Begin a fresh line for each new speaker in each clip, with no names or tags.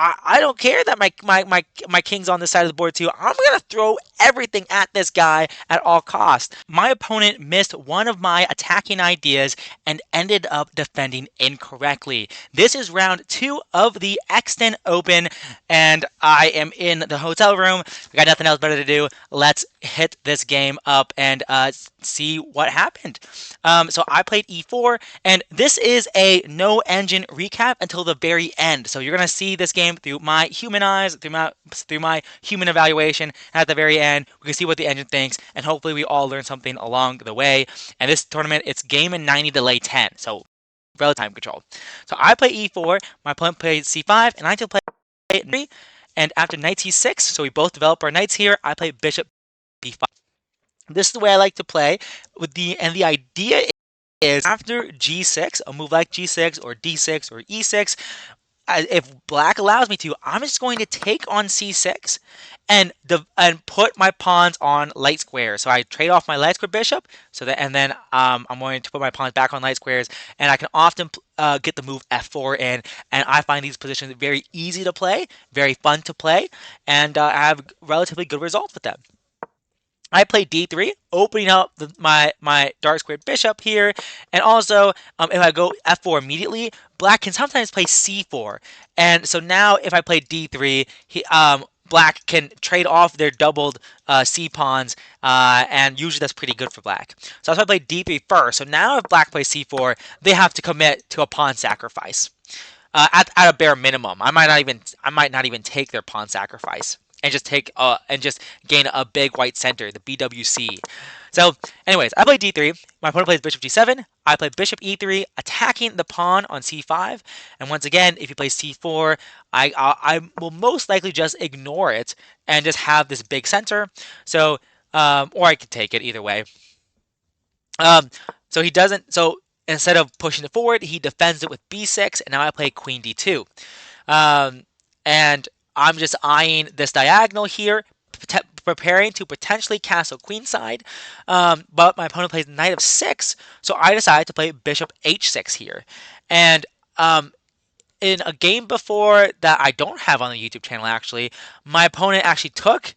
I don't care that my king's on this side of the board too. I'm gonna throw everything at this guy at all costs. My opponent missed one of my attacking ideas and ended up defending incorrectly. This is round 2 of the Exton Open, and I am in the hotel room. I got nothing else better to do. Let's hit this game up and see what happened. So I played e4, and this is a no engine recap until the very end. So you're gonna see this game through my human eyes, through my human evaluation. At the very end, we can see what the engine thinks, and hopefully we all learn something along the way. And this tournament, it's game in 90 delay 10, so relative time control. So I play e4, my opponent plays c5, and I still play e3. And after knight c6, so we both develop our knights here, I play bishop b5. This is the way I like to play. And the idea is after g6, a move like g6 or d6 or e6, if black allows me to, I'm just going to take on c6 and put my pawns on light squares. So I trade off my light square bishop, and then I'm going to put my pawns back on light squares, and I can often get the move f4 in, and I find these positions very easy to play, very fun to play, and I have relatively good results with them. I play d3, opening up my dark squared bishop here, and also if I go f4 immediately, black can sometimes play c4, and so now if I play d3, black can trade off their doubled c pawns, and usually that's pretty good for black. So if I play d3 first, so now if black plays c4, they have to commit to a pawn sacrifice at a bare minimum. I might not even take their pawn sacrifice and just gain a big white center, the BWC. So, anyways, I play d3. My opponent plays bishop g7. I play bishop e3, attacking the pawn on c5. And once again, if he plays c4, I will most likely just ignore it and just have this big center. So, or I could take it either way. So he doesn't. So instead of pushing it forward, he defends it with b6, and now I play queen d2. And I'm just eyeing this diagonal here, preparing to potentially castle queenside, but my opponent plays knight of 6, so I decided to play bishop h6 here. And in a game before that I don't have on the YouTube channel, actually, my opponent actually took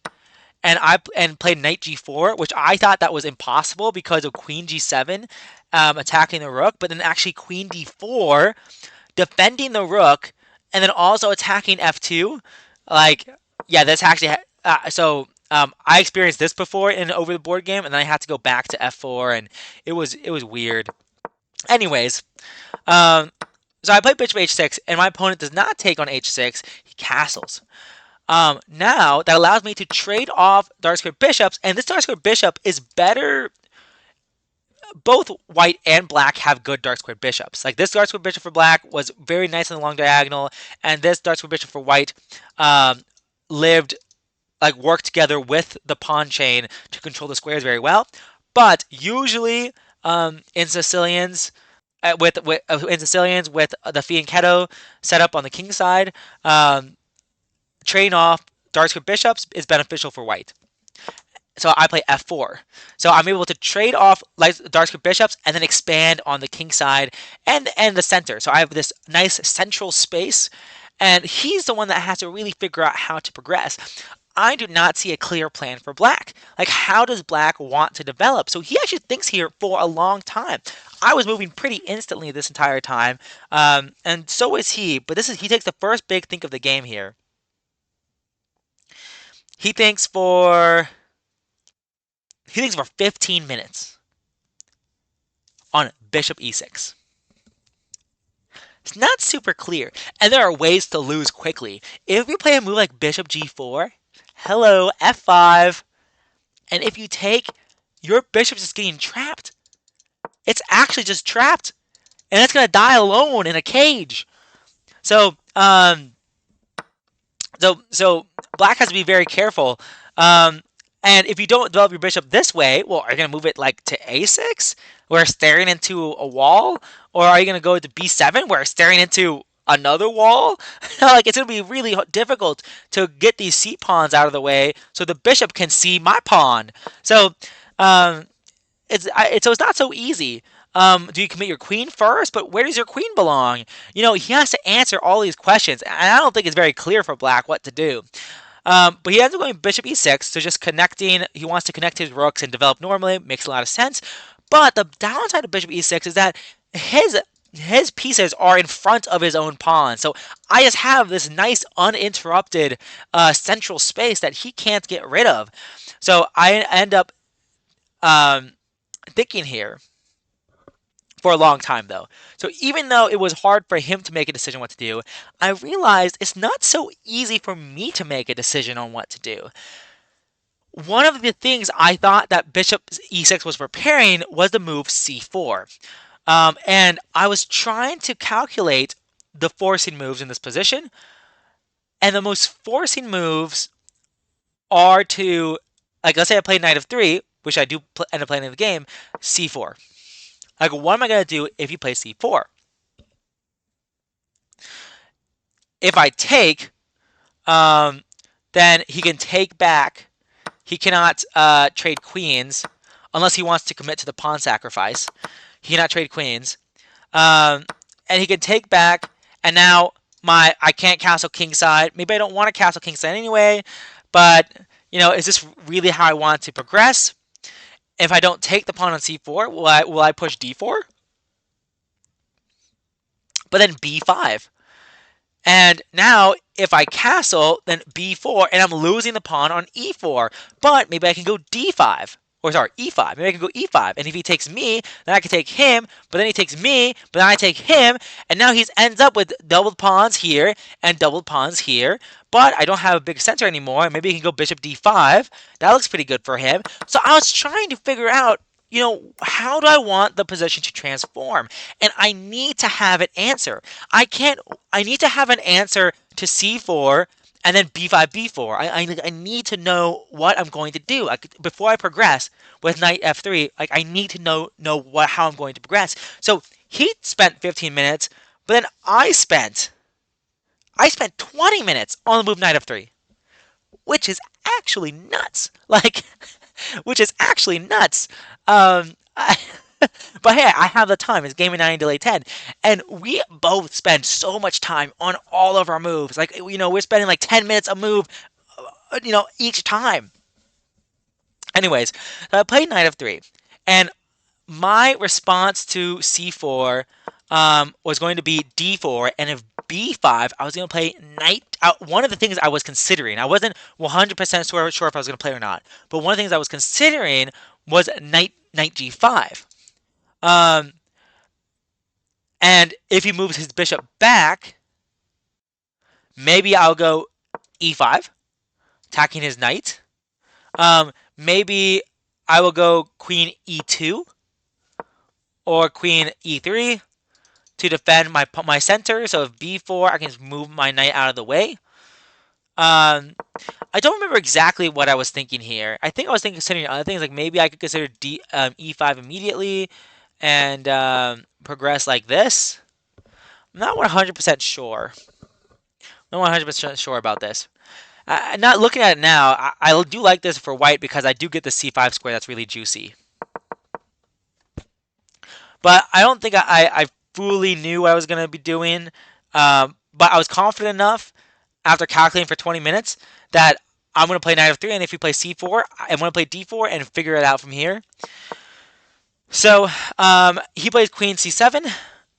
and played knight g4, which I thought that was impossible because of queen g7 attacking the rook, but then actually queen d4 defending the rook, and then also attacking f2. Like, yeah, this actually I experienced this before in an over the board game, and then I had to go back to f4, and it was weird. Anyways, so I play bishop h6, and my opponent does not take on h6. He castles. Now that allows me to trade off dark square bishops, and this dark square bishop is better. Both white and black have good dark square bishops. Like this dark square bishop for black was very nice on the long diagonal, and this dark square bishop for white worked together with the pawn chain to control the squares very well. But usually in Sicilians, with the fianchetto set up on the king side, trading off dark square bishops is beneficial for white. So I play f4. So I'm able to trade off dark square bishops and then expand on the king side and the center. So I have this nice central space, and he's the one that has to really figure out how to progress. I do not see a clear plan for black. Like, how does black want to develop? So he actually thinks here for a long time. I was moving pretty instantly this entire time, and so is he. But he takes the first big think of the game here. He thinks for 15 minutes on bishop e6. It's not super clear, and there are ways to lose quickly. If you play a move like bishop g4, hello, f5, and if you take, your bishop's just getting trapped. It's actually just trapped, and it's going to die alone in a cage. So, so black has to be very careful. And if you don't develop your bishop this way, well, are you going to move it like to a6, where it's staring into a wall? Or are you going to go to b7, where it's staring into another wall? Like, it's going to be really difficult to get these c pawns out of the way so the bishop can see my pawn. So, it's not so easy. Do you commit your queen first? But where does your queen belong? He has to answer all these questions, and I don't think it's very clear for black what to do. But he ends up going bishop e6, so just connecting. He wants to connect his rooks and develop normally. Makes a lot of sense. But the downside of bishop e6 is that his pieces are in front of his own pawn. So I just have this nice uninterrupted central space that he can't get rid of. So I end up thinking here for a long time, though. So even though it was hard for him to make a decision what to do, I realized it's not so easy for me to make a decision on what to do. One of the things I thought that bishop e6 was preparing was the move c4. And I was trying to calculate the forcing moves in this position. And the most forcing moves are to, like, let's say I play knight of 3, which I do end up playing in the game, c4. Like, what am I going to do if you play c4? If I take, then he can take back. He cannot trade queens unless he wants to commit to the pawn sacrifice. He cannot trade queens. And he can take back, and now I can't castle kingside. Maybe I don't want to castle kingside anyway, but, is this really how I want to progress? If I don't take the pawn on c4, will I push d4? But then b5. And now, if I castle, then b4, and I'm losing the pawn on e4. But maybe I can go d5. Or sorry, e5. Maybe I can go e5. And if he takes me, then I can take him. But then he takes me, but then I take him. And now he ends up with doubled pawns here and doubled pawns here. But I don't have a big center anymore. Maybe he can go bishop d5. That looks pretty good for him. So I was trying to figure out, how do I want the position to transform? And I need to have an answer. I need to have an answer to c4 and then b5, b4. I need to know what I'm going to do. Before I progress with knight f3, I need to know how I'm going to progress. So he spent 15 minutes, but then I spent 20 minutes on the move knight f3, which is actually nuts. Which is actually nuts. But hey, I have the time. It's game of 9 delay 10. And we both spend so much time on all of our moves. We're spending 10 minutes a move, each time. Anyways, so I played knight of 3. And my response to c4 was going to be d4. And if b5, I was going to play knight. One of the things I was considering, I wasn't 100% sure if I was going to play or not, but one of the things I was considering was knight g5. And if he moves his bishop back, maybe I'll go e5, attacking his knight. Maybe I will go queen e2 or queen e3 to defend my center. So if b4, I can just move my knight out of the way. I don't remember exactly what I was thinking here. I think I was considering other things, like maybe I could consider e5 immediately and progress like this. I'm not 100% sure. I'm not 100% sure about this. Not looking at it now, I do like this for white because I do get the c5 square that's really juicy. But I don't think I fully knew what I was going to be doing. But I was confident enough after calculating for 20 minutes that I'm going to play knight of 3. And if we play c4, I'm going to play d4 and figure it out from here. So he plays queen c7.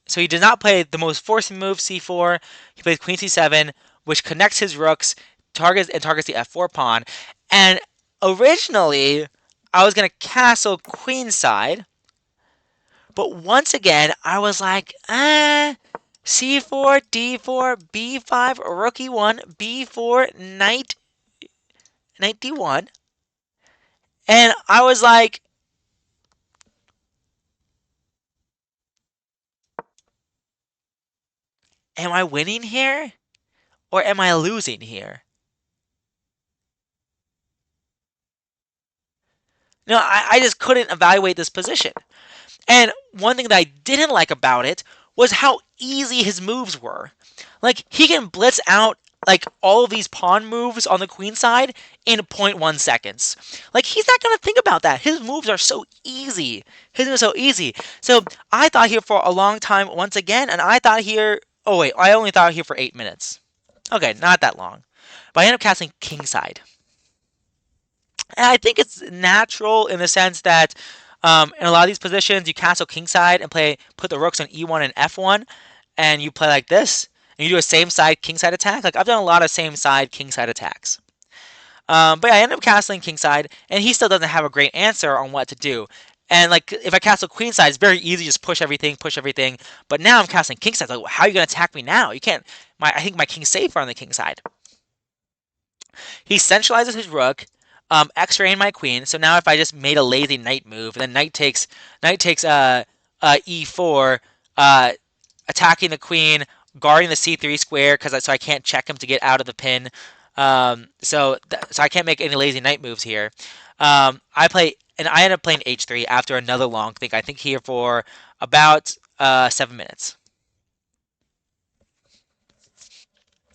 So he does not play the most forcing move, c4. He plays queen c7, which connects his rooks, targets the f4 pawn. And originally, I was going to castle queenside. But once again, I was like, c4, d4, b5, rook e1, b4, knight d1. And I was like, am I winning here? Or am I losing here? No, I just couldn't evaluate this position. And one thing that I didn't like about it was how easy his moves were. Like, he can blitz out like all of these pawn moves on the queen side in 0.1 seconds. Like he's not gonna think about that. His moves are so easy. His moves are so easy. So I thought here for a long time once again, and I thought here. Oh wait, I only thought here for 8 minutes. Okay, not that long. But I ended up casting kingside. And I think it's natural in the sense that in a lot of these positions, you castle kingside and put the rooks on e1 and f1, and you play like this, and you do a same side kingside attack. Like I've done a lot of same side kingside attacks. But yeah, I ended up castling kingside, and he still doesn't have a great answer on what to do. And like if I castle queenside, it's very easy, just push everything, push everything. But now I'm casting kingside. Like, how are you gonna attack me now? You can't. I think my king's safer on the king side. He centralizes his rook, X-raying my queen. So now if I just made a lazy knight move, then knight takes e4, uh, attacking the queen, guarding the c3 square so I can't check him to get out of the pin. So I can't make any lazy knight moves here. I end up playing h3 after another long think. I think here for about 7 minutes.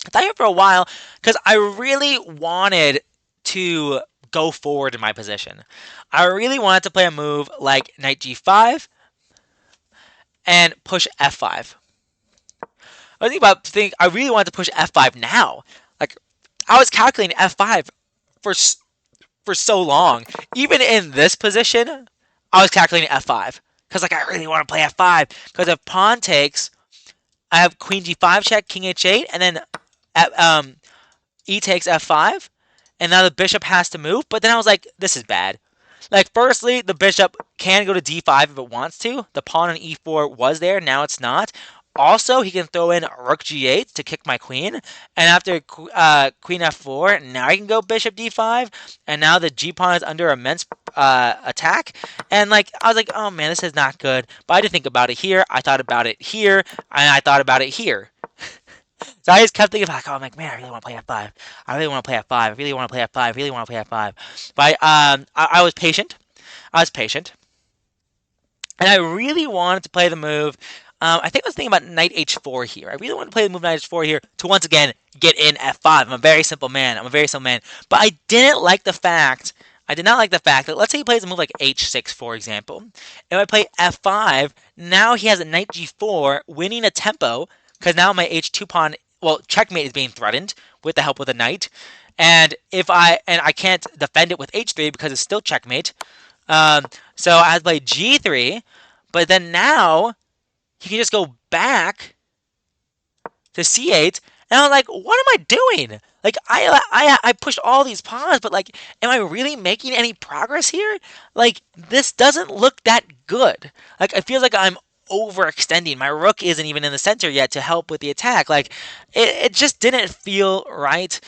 I thought here for a while because I really wanted to go forward in my position. I really wanted to play a move like knight g5 and push f5. I really wanted to push f5 now. Like I was calculating f5 for for so long. Even in this position, I was calculating f5 because like I really want to play f5 because if pawn takes, I have queen g5 check, king h8, and then e takes f5, and now the bishop has to move. But then I was like, this is bad. Like, firstly, the bishop can go to d5 if it wants to. The pawn on e4 was there, now it's not. Also, he can throw in rook g8 to kick my queen. And after queen f4, now I can go bishop d5. And now the g-pawn is under immense attack. And, like, I was like, oh, man, this is not good. But I did think about it here. I thought about it here. And I thought about it here. So I just kept thinking, like, oh, I'm like, man, I really want to play f5. I really want to play f5. I really want to play f5. I really want to play f5. But I was patient. I was patient. And I really wanted to play the move. I think I was thinking about knight h4 here. I really wanted to play the move knight h4 here to once again get in f5. I'm a very simple man. But I didn't like the fact. I did not like the fact that let's say he plays a move like h6, for example. If I play f5, now he has a knight g4, winning a tempo because now my h2 pawn, well, checkmate is being threatened with the help of the knight. And I can't defend it with h3 because it's still checkmate. So I had to play g3, but then now he can just go back to c8, and I'm like, what am I doing? Like I pushed all these pawns, but like, am I really making any progress here? Like this doesn't look that good. Like I feel like I'm overextending. My rook isn't even in the center yet to help with the attack. Like it just didn't feel right.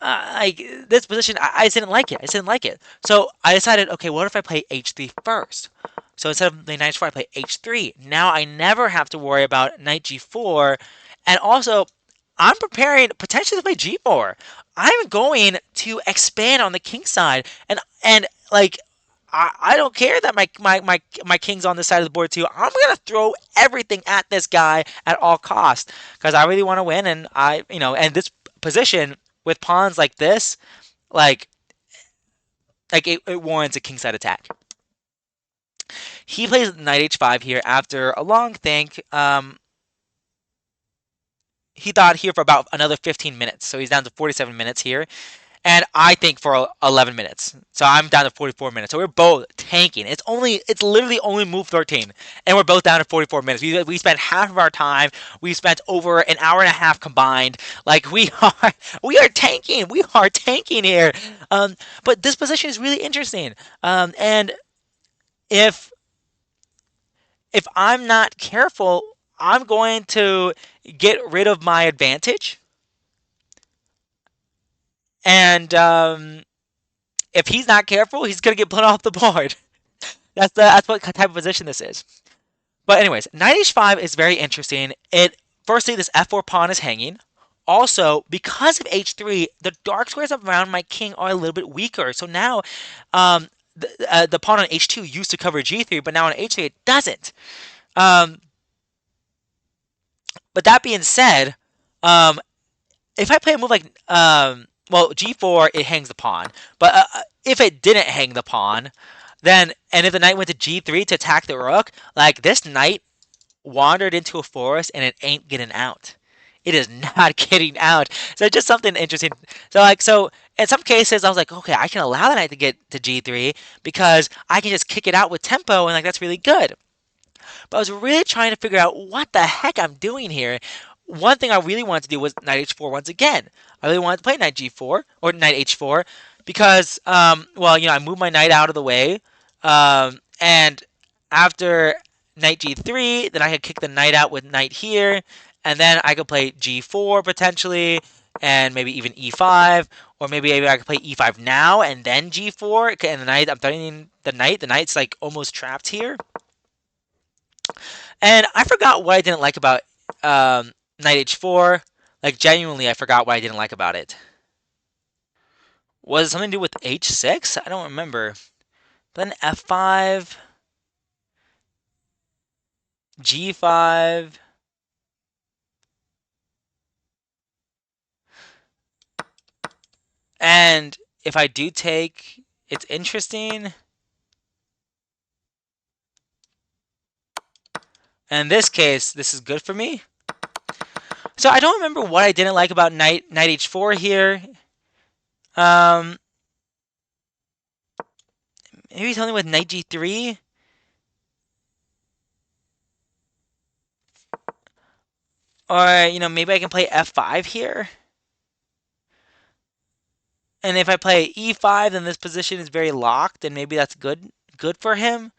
Like this position, I just didn't like it. I just didn't like it. So I decided, okay, what if I play h3 first? So instead of the knight h4, I play h3. Now I never have to worry about knight g4. And also, I'm preparing potentially to play g4. I'm going to expand on the king side. And like, I don't care that my king's on this side of the board too. I'm going to throw everything at this guy at all costs. Because I really want to win. And and this position with pawns like this, like it warrants a kingside attack. He plays knight h5 here after a long think. He thought here for about another 15 minutes. So he's down to 47 minutes here. And I think for 11 minutes. So I'm down to 44 minutes. So we're both tanking. It's literally only move 13. And we're both down to 44 minutes. We spent half of our time. We spent over an hour and a half combined. Like we are tanking. We are tanking here. But this position is really interesting. And if I'm not careful, I'm going to get rid of my advantage. And if he's not careful, he's going to get put off the board. That's what type of position this is. But anyways, knight h5 is very interesting. Firstly, this f4 pawn is hanging. Also, because of h3, the dark squares around my king are a little bit weaker. So now the pawn on h2 used to cover g3, but now on h3 it doesn't. But that being said, if I play a move like well, g4, it hangs the pawn. But if it didn't hang the pawn, then and if the knight went to g3 to attack the rook, like this knight wandered into a forest and it ain't getting out. It is not getting out. So just something interesting. So in some cases I was like, okay, I can allow the knight to get to g3 because I can just kick it out with tempo and like that's really good. But I was really trying to figure out what the heck I'm doing here. One thing I really wanted to do was knight h4 once again. I really wanted to play knight g4 or knight h4 because, well, I moved my knight out of the way, and after knight g3, then I could kick the knight out with knight here, and then I could play g4 potentially, and maybe even e5, or maybe I could play e5 now and then g4, and the knight, I'm threatening the knight. The knight's like almost trapped here. And I forgot what I didn't like about knight h4. Like, genuinely, I forgot what I didn't like about it. Was it something to do with h6? I don't remember. But then f5, g5. And if I do take, it's interesting. And in this case, this is good for me. So I don't remember what I didn't like about knight h4 here. Um, Maybe something with knight g3. Or, maybe I can play f5 here. And if I play e5, then this position is very locked, and maybe that's good for him.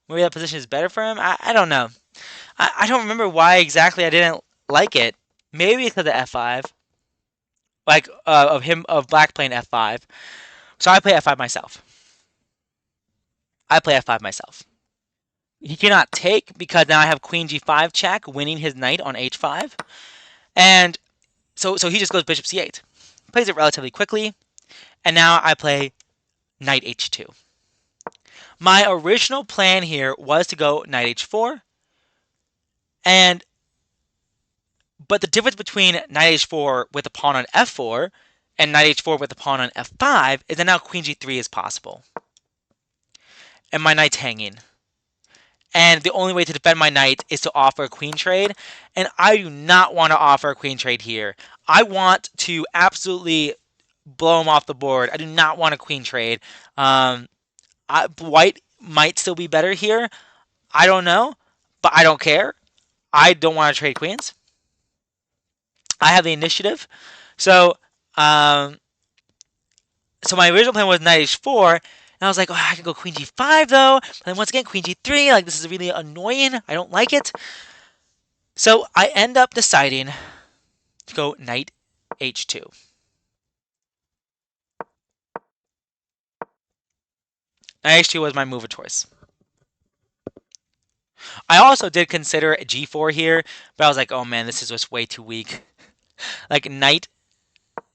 Maybe that position is better for him. I don't know. I don't remember why exactly I didn't like it. Maybe it's because of f5, like of black playing f5. So I play f5 myself. I play f5 myself. He cannot take because now I have queen g5 check, winning his knight on h5, and so he just goes bishop c8, plays it relatively quickly, and now I play knight h2. My original plan here was to go knight h4, and but the difference between knight h4 with a pawn on f4 and knight h4 with a pawn on f5 is that now queen g3 is possible, and my knight's hanging. And the only way to defend my knight is to offer a queen trade, and I do not want to offer a queen trade here. I want to absolutely blow him off the board. I do not want a queen trade. White might still be better here. I don't know, but I don't care. I don't want to trade queens. I have the initiative. So, um, so my original plan was knight h4, and I was like, oh, I can go queen g5 though. And then once again, queen g3. Like, this is really annoying. I don't like it. So I end up deciding to go knight h2. Knight h2 was my move of choice. I also did consider g4 here, but I was like, oh man, this is just way too weak. Like knight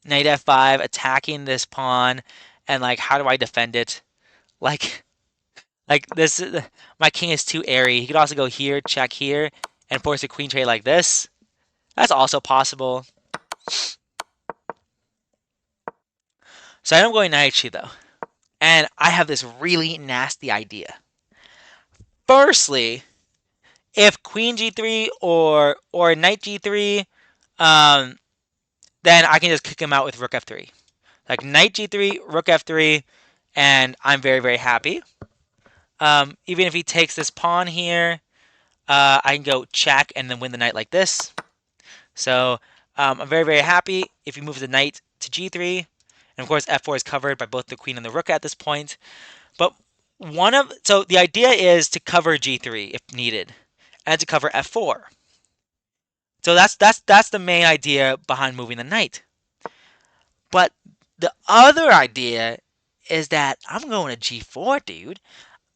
f5, attacking this pawn, and like, how do I defend it? Like this, my king is too airy. He could also go here, check here, and force a queen trade like this. That's also possible. So I am going knight h2 though, and I have this really nasty idea. Firstly, if queen g3 or knight g3, then I can just kick him out with rook f3. Like knight g3, rook f3, and I'm very, very happy. Even if he takes this pawn here, I can go check and then win the knight like this. So I'm very, very happy if he moves the knight to g3. And of course, f4 is covered by both the queen and the rook at this point. But so the idea is to cover g3 if needed, and to cover f4. So that's the main idea behind moving the knight. But the other idea is that I'm going to g4, dude.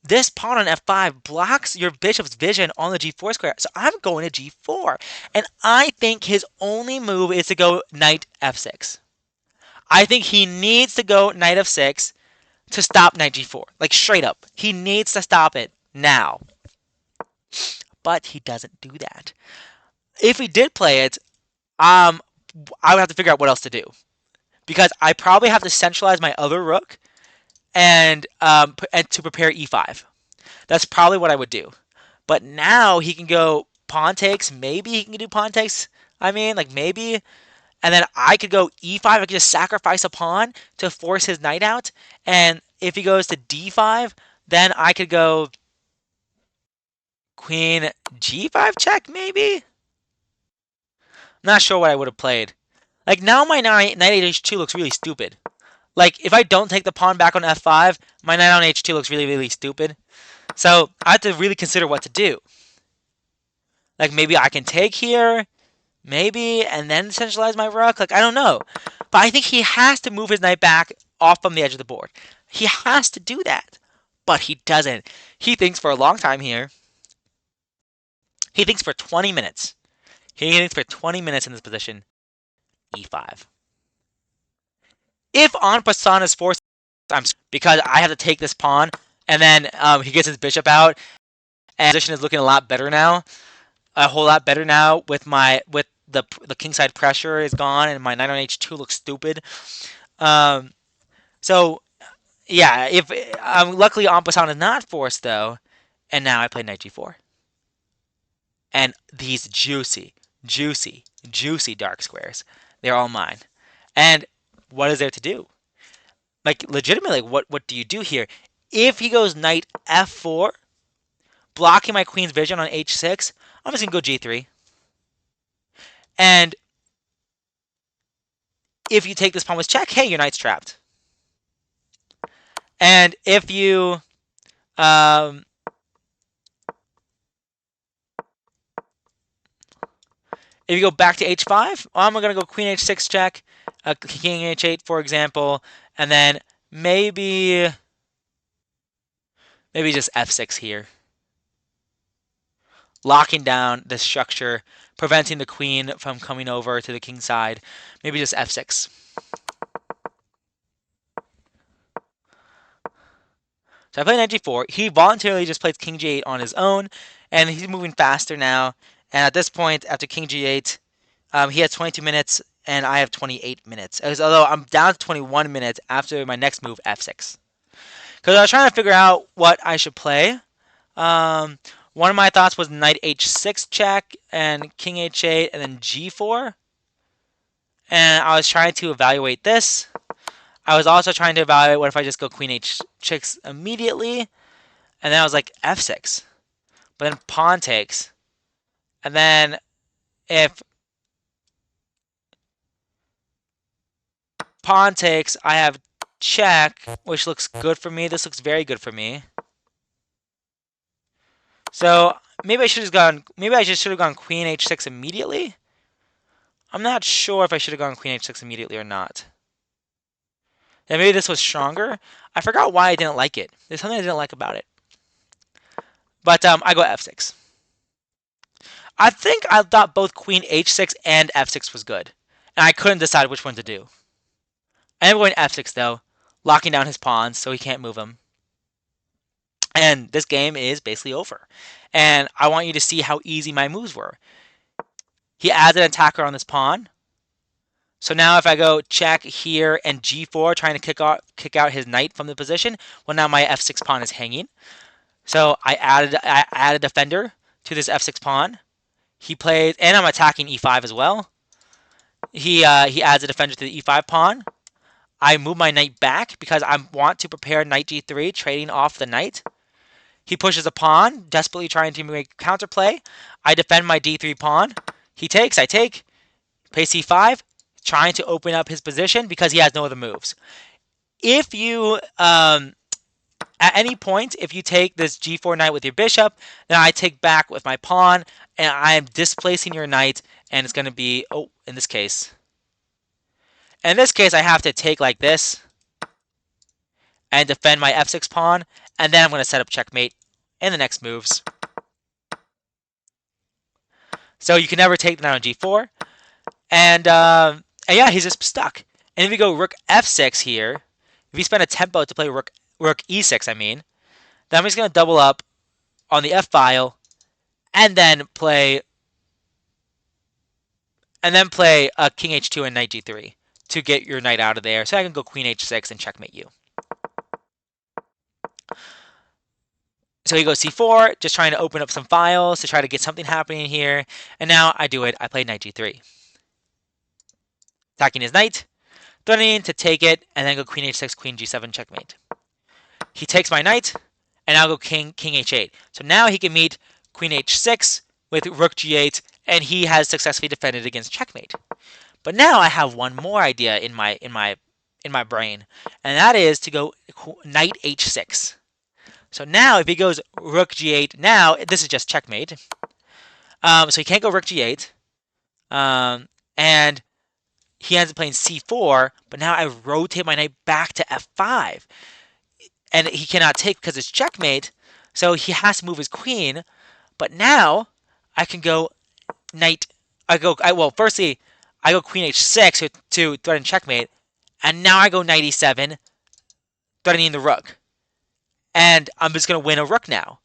This pawn on f5 blocks your bishop's vision on the g4 square, so I'm going to g4. And I think his only move is to go knight f6. I think he needs to go knight f6 to stop knight g4. Like, straight up. He needs to stop it now. But he doesn't do that. If he did play it, I would have to figure out what else to do because I probably have to centralize my other rook and to prepare e5. That's probably what I would do. But now he can go pawn takes. Maybe he can do pawn takes. I mean, like maybe. And then I could go e5. I could just sacrifice a pawn to force his knight out. And if he goes to d5, then I could go queen g5 check, maybe? Not sure what I would have played. Like, now my knight h2 looks really stupid. Like, if I don't take the pawn back on f5, my knight on h2 looks really, really stupid. So I have to really consider what to do. Like, maybe I can take here, maybe, and then centralize my rook. Like, I don't know. But I think he has to move his knight back off from the edge of the board. He has to do that. But he doesn't. He thinks for a long time here. He thinks for 20 minutes. He thinks for 20 minutes in this position. e5. If en passant is forced, I'm because I have to take this pawn, and then he gets his bishop out, and the position is looking a lot better now. A whole lot better now with the kingside pressure is gone, and my knight on h2 looks stupid. So yeah, if luckily en passant is not forced though, and now I play knight g4, and these juicy, juicy, juicy dark squares, they're all mine. And what is there to do? Like, legitimately, what do you do here? If he goes knight f4, blocking my queen's vision on h6, I'm just going to go g3. And if you take this pawn with check, hey, your knight's trapped. And if you go back to h5, I'm going to go queen h6 check, king h8, for example, and then maybe just f6 here. Locking down this structure, preventing the queen from coming over to the king side. Maybe just f6. So I play knight g4. He voluntarily just plays king g8 on his own, and he's moving faster now. And at this point, after king g8, he has 22 minutes, and I have 28 minutes. Although I'm down to 21 minutes after my next move, f6. Because I was trying to figure out what I should play. One of my thoughts was knight h6 check and king h8 and then g4. And I was trying to evaluate this. I was also trying to evaluate what if I just go queen h6 immediately. And then I was like f6. But then pawn takes. And then if pawn takes, I have check, which looks good for me. This looks very good for me. So maybe I should have gone queen h6 immediately. I'm not sure if I should have gone queen h6 immediately or not. And maybe this was stronger. I forgot why I didn't like it. There's something I didn't like about it. But I go f6. I think I thought both queen h6 and f6 was good. And I couldn't decide which one to do. I am going f6 though, locking down his pawns so he can't move them. And this game is basically over. And I want you to see how easy my moves were. He adds an attacker on this pawn. So now if I go check here and g4, trying to kick out his knight from the position, well, now my f6 pawn is hanging. So I added a defender to this f6 pawn. He plays, and I'm attacking e5 as well. He adds a defender to the e5 pawn. I move my knight back because I want to prepare knight g3, trading off the knight. He pushes a pawn, desperately trying to make counterplay. I defend my d3 pawn. He takes, I take. Play c5, trying to open up his position because he has no other moves. If you, at any point, if you take this g4 knight with your bishop, then I take back with my pawn, and I am displacing your knight, and it's going to be, in this case, I have to take like this and defend my f6 pawn, and then I'm going to set up checkmate in the next moves. So you can never take the knight on g4. And yeah, he's just stuck. And if you go rook f6 here, if you spend a tempo to play rook e6, then I'm just going to double up on the f file and then play and then play king h2 and knight g3 to get your knight out of there. So I can go queen h6 and checkmate you. So he goes c4, just trying to open up some files to try to get something happening here. And now I do it. I play knight g3. Attacking his knight, threatening to take it, and then go queen h6, queen g7, checkmate. He takes my knight, and I'll go king h8. So now he can meet queen h6 with rook g8, and he has successfully defended against checkmate. But now I have one more idea in my brain, and that is to go knight h6. So now if he goes rook g8, now this is just checkmate. So he can't go rook g8, and he ends up playing c4. But now I rotate my knight back to f5, and he cannot take because it's checkmate. So he has to move his queen. But now I can go knight. Firstly, I go queen h6 to threaten checkmate, and now I go knight e7, threatening the rook. And I'm just going to win a rook now,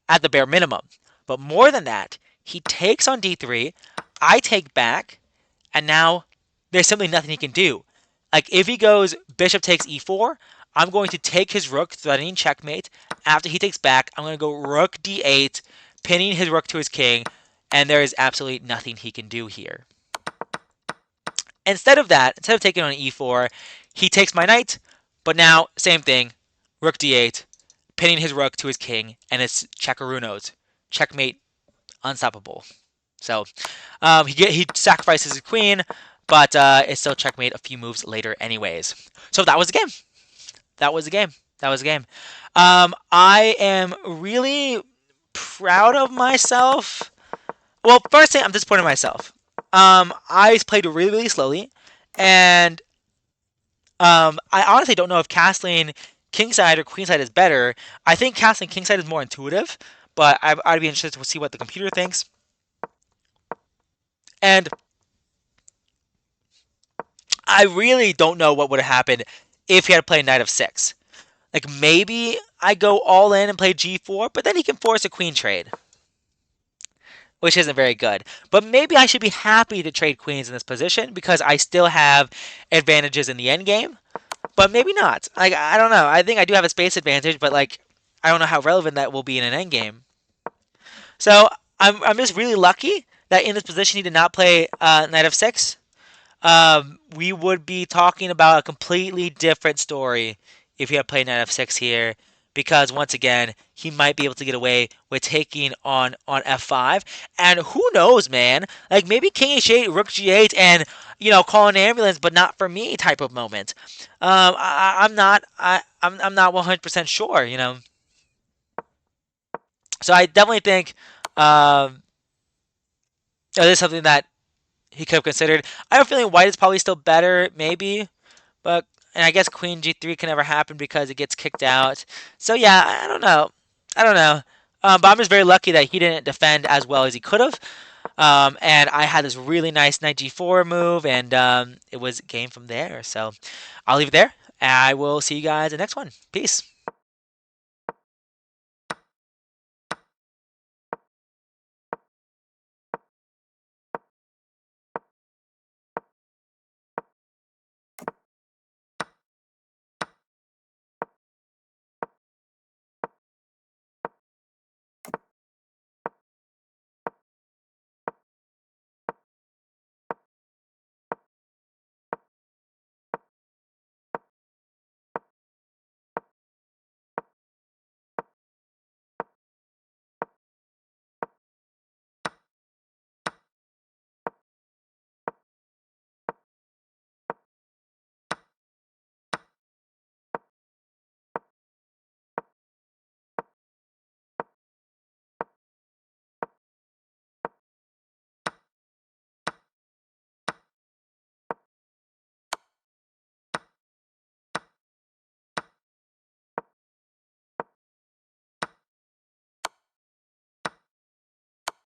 at the bare minimum. But more than that, he takes on d3, I take back, and now there's simply nothing he can do. Like, if he goes bishop takes e4, I'm going to take his rook, threatening checkmate. After he takes back, I'm going to go rook d8, pinning his rook to his king, and there is absolutely nothing he can do here. Instead of taking on e4, he takes my knight, but now, same thing, rook d8, pinning his rook to his king, and it's checkerunos. Checkmate, unstoppable. So he sacrifices his queen, but it's still checkmate a few moves later anyways. So that was the game. That was the game. That was the game. I am really proud of myself. Well, first thing, I'm disappointed in myself. I played really, really slowly, and I honestly don't know if castling kingside or queenside is better. I think castling kingside is more intuitive, but I'd be interested to see what the computer thinks. And I really don't know what would have happened if he had played knight of 6. Like, maybe I go all in and play g4, but then he can force a queen trade, which isn't very good. But maybe I should be happy to trade queens in this position because I still have advantages in the endgame. But maybe not. Like, I don't know. I think I do have a space advantage, but like, I don't know how relevant that will be in an endgame. So I'm just really lucky that in this position he did not play knight of 6. We would be talking about a completely different story if he had played knight of 6 here, because once again he might be able to get away with taking on f5, and who knows, man? Like, maybe king h8, rook g8, and call an ambulance, but not for me type of moment. I'm not 100% sure. So I definitely think this is something that he could have considered. I have a feeling white is probably still better, maybe, and I guess queen g3 can never happen because it gets kicked out. So yeah, I don't know. But I'm just very lucky that he didn't defend as well as he could have. And I had this really nice knight g4 move, and it was game from there. So I'll leave it there. I will see you guys in the next one. Peace.